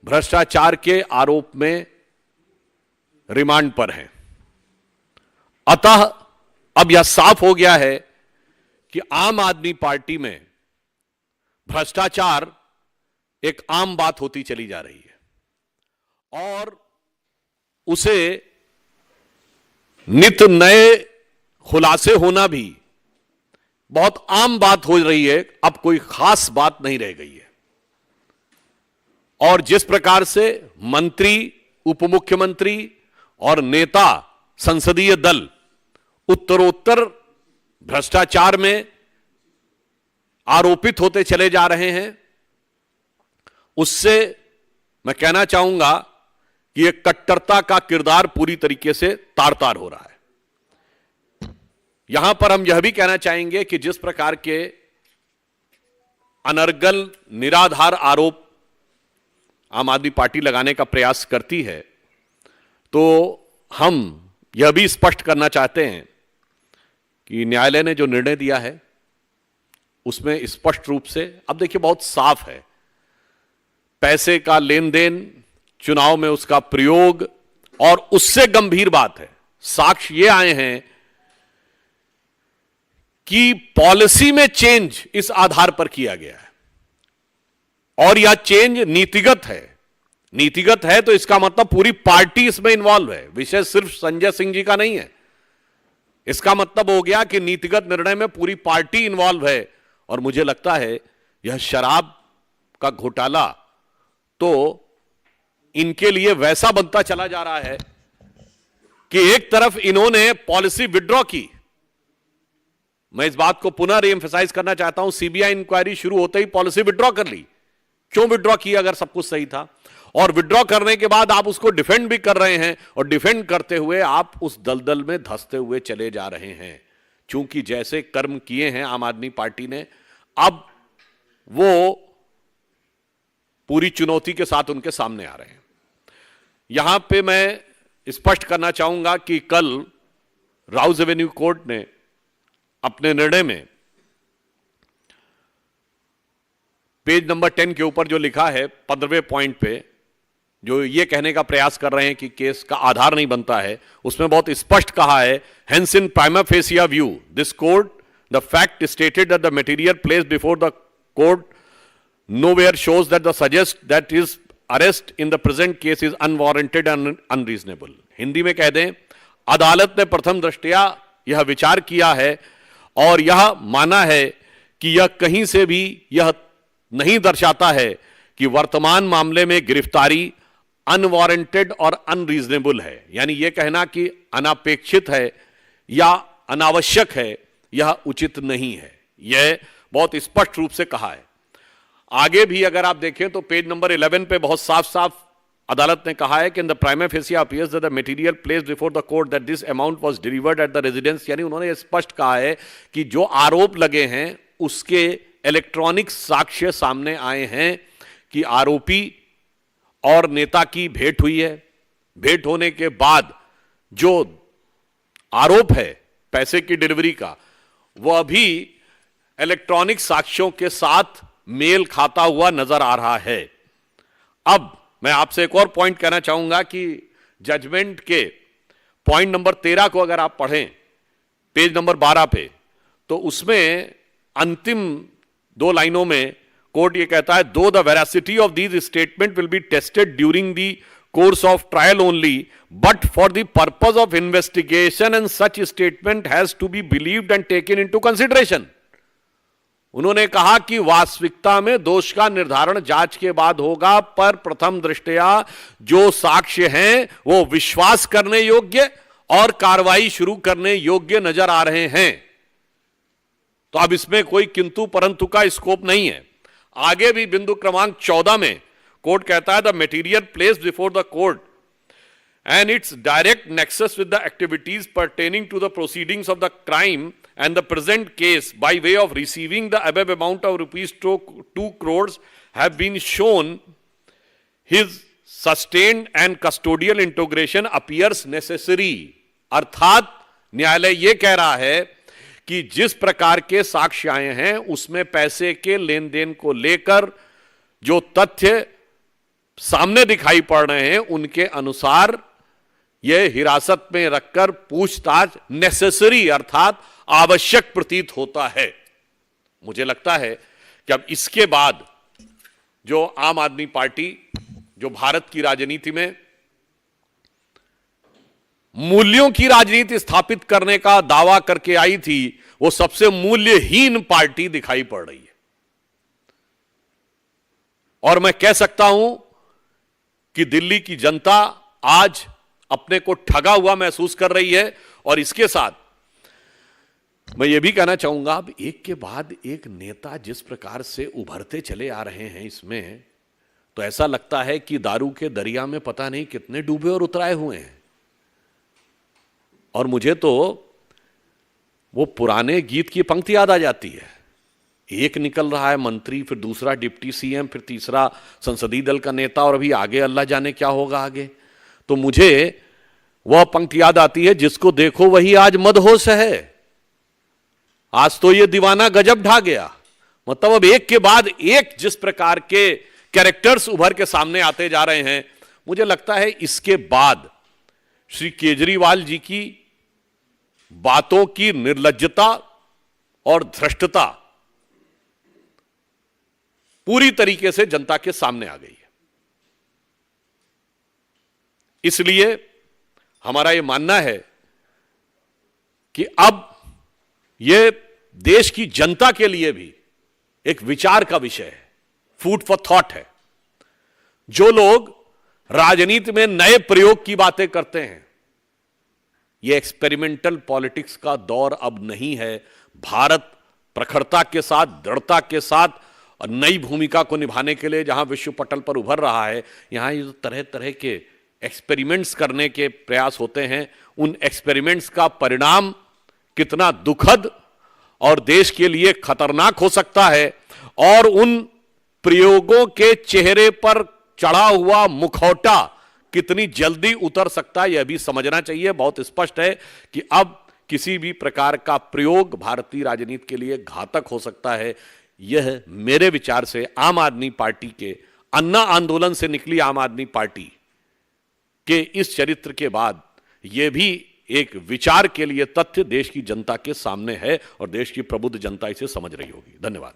भ्रष्टाचार के आरोप में रिमांड पर हैं। अतः अब यह साफ हो गया है कि आम आदमी पार्टी में भ्रष्टाचार एक आम बात होती चली जा रही है और उसे नित नए खुलासे होना भी बहुत आम बात हो रही है। अब कोई खास बात नहीं रह गई है। और जिस प्रकार से मंत्री, उपमुख्यमंत्री और नेता संसदीय दल उत्तरोत्तर भ्रष्टाचार में आरोपित होते चले जा रहे हैं, उससे मैं कहना चाहूंगा कि यह कट्टरता का किरदार पूरी तरीके से तार तार हो रहा है। यहां पर हम यह भी कहना चाहेंगे कि जिस प्रकार के अनर्गल निराधार आरोप आम आदमी पार्टी लगाने का प्रयास करती है, तो हम यह भी स्पष्ट करना चाहते हैं कि न्यायालय ने जो निर्णय दिया है उसमें स्पष्ट रूप से, अब देखिए बहुत साफ है, पैसे का लेन देन, चुनाव में उसका प्रयोग, और उससे गंभीर बात है, साक्ष्य ये आए हैं कि पॉलिसी में चेंज इस आधार पर किया गया है और यह चेंज नीतिगत है। नीतिगत है तो इसका मतलब पूरी पार्टी इसमें इन्वॉल्व है, विषय सिर्फ संजय सिंह जी का नहीं है। इसका मतलब हो गया कि नीतिगत निर्णय में पूरी पार्टी इन्वॉल्व है। और मुझे लगता है यह शराब का घोटाला तो इनके लिए वैसा बनता चला जा रहा है कि एक तरफ इन्होंने पॉलिसी विड्रॉ की। मैं इस बात को पुनः रीएम्फसाइज करना चाहता हूं, सीबीआई इंक्वायरी शुरू होते ही पॉलिसी विड्रॉ कर ली। क्यों विड्रॉ किया अगर सब कुछ सही था? और विड्रॉ करने के बाद आप उसको डिफेंड भी कर रहे हैं और डिफेंड करते हुए आप उस दलदल में धंसते हुए चले जा रहे हैं। क्योंकि जैसे कर्म किए हैं आम आदमी पार्टी ने, अब वो पूरी चुनौती के साथ उनके सामने आ रहे हैं। यहां पे मैं स्पष्ट करना चाहूंगा कि कल राउज एवेन्यू कोर्ट ने अपने निर्णय में पेज नंबर 10 के ऊपर जो लिखा है 15वें पॉइंट पे, जो ये कहने का प्रयास कर रहे हैं कि केस का आधार नहीं बनता है, उसमें बहुत स्पष्ट कहा है, hence in prima fascia view this court the fact stated that the material placed before the court nowhere shows that the suggest that his arrest in the present case is unwarranted and unreasonable। Hindi में कह दें, अदालत ने प्रथम दृष्टया यह विचार किया है और यह माना है कि यह कहीं से भी यह नहीं दर्शाता है कि वर्तमान मामले में गिरफ्तारी अनवारंटेड और अनरीजनेबल है। यानी यह कहना कि अनापेक्षित है या अनावश्यक है, यह उचित नहीं है। यह बहुत स्पष्ट रूप से कहा है। आगे भी अगर आप देखें तो पेज नंबर 11 पे बहुत साफ साफ अदालत ने कहा है कि in the prima fascia appears that the material placed before the court that this amount was delivered at the residence. यानी उन्होंने स्पष्ट कहा है कि जो आरोप लगे हैं उसके इलेक्ट्रॉनिक साक्ष्य सामने आए हैं कि आरोपी और नेता की भेंट हुई है। भेंट होने के बाद जो आरोप है पैसे की डिलीवरी का, वह अभी इलेक्ट्रॉनिक साक्ष्यों के साथ मेल खाता हुआ नजर आ रहा है। अब मैं आपसे एक और पॉइंट कहना चाहूंगा कि जजमेंट के पॉइंट नंबर 13 को अगर आप पढ़ें पेज नंबर 12 पे, तो उसमें अंतिम 2 लाइनों में कोर्ट ये कहता है, though the veracity of these statement will be tested during the course of trial only but for the purpose of investigation and such statement has to be believed and taken into consideration. उन्होंने कहा कि वास्तविकता में दोष का निर्धारण जांच के बाद होगा, पर प्रथम दृष्टया जो साक्ष्य हैं वो विश्वास करने योग्य और कार्रवाई शुरू करने योग्य नजर आ रहे हैं। तो अब इसमें कोई किंतु परंतु का स्कोप नहीं है। आगे भी बिंदु क्रमांक 14 में कोर्ट कहता है, the material placed before the court and its direct nexus with the activities pertaining to the proceedings of the crime and the present case by way of receiving the above amount of rupees 2 crores have been shown his sustained and custodial integration appears necessary। अर्थात न्यायालय यह कह रहा है कि जिस प्रकार के साक्ष्य आए हैं उसमें पैसे के लेन देन को लेकर जो तथ्य सामने दिखाई पड़ रहे हैं उनके अनुसार यह हिरासत में रखकर पूछताछ नेसेसरी अर्थात आवश्यक प्रतीत होता है। मुझे लगता है कि अब इसके बाद जो आम आदमी पार्टी जो भारत की राजनीति में मूल्यों की राजनीति स्थापित करने का दावा करके आई थी, वो सबसे मूल्यहीन पार्टी दिखाई पड़ रही है। और मैं कह सकता हूं कि दिल्ली की जनता आज अपने को ठगा हुआ महसूस कर रही है। और इसके साथ मैं यह भी कहना चाहूंगा, अब एक के बाद एक नेता जिस प्रकार से उभरते चले आ रहे हैं, इसमें तो ऐसा लगता है कि दारू के दरिया में पता नहीं कितने डूबे और उतराए हुए हैं। और मुझे तो वो पुराने गीत की पंक्ति याद आ जाती है, एक निकल रहा है मंत्री, फिर दूसरा डिप्टी सीएम, फिर तीसरा संसदीय दल का नेता, और अभी आगे अल्लाह जाने क्या होगा आगे। तो मुझे वह पंक्ति याद आती है, जिसको देखो वही आज मदहोश है, आज तो ये दीवाना गजब ढा गया। मतलब अब एक के बाद एक जिस प्रकार के कैरेक्टर्स उभर के सामने आते जा रहे हैं, मुझे लगता है इसके बाद श्री केजरीवाल जी की बातों की निर्लज्जता और धृष्टता पूरी तरीके से जनता के सामने आ गई है। इसलिए हमारा यह मानना है कि अब यह देश की जनता के लिए भी एक विचार का विषय है, फूड फॉर थॉट है। जो लोग राजनीति में नए प्रयोग की बातें करते हैं, यह एक्सपेरिमेंटल पॉलिटिक्स का दौर अब नहीं है। भारत प्रखरता के साथ, दृढ़ता के साथ और नई भूमिका को निभाने के लिए जहां विश्व पटल पर उभर रहा है, यहां ये तरह तरह के एक्सपेरिमेंट्स करने के प्रयास होते हैं। उन एक्सपेरिमेंट्स का परिणाम कितना दुखद और देश के लिए खतरनाक हो सकता है, और उन प्रयोगों के चेहरे पर चढ़ा हुआ मुखौटा कितनी जल्दी उतर सकता है, यह भी समझना चाहिए। बहुत स्पष्ट है कि अब किसी भी प्रकार का प्रयोग भारतीय राजनीति के लिए घातक हो सकता है। यह मेरे विचार से आम आदमी पार्टी के अन्ना आंदोलन से निकली आम आदमी पार्टी के इस चरित्र के बाद यह भी एक विचार के लिए तथ्य देश की जनता के सामने है, और देश की प्रबुद्ध जनता इसे समझ रही होगी। धन्यवाद।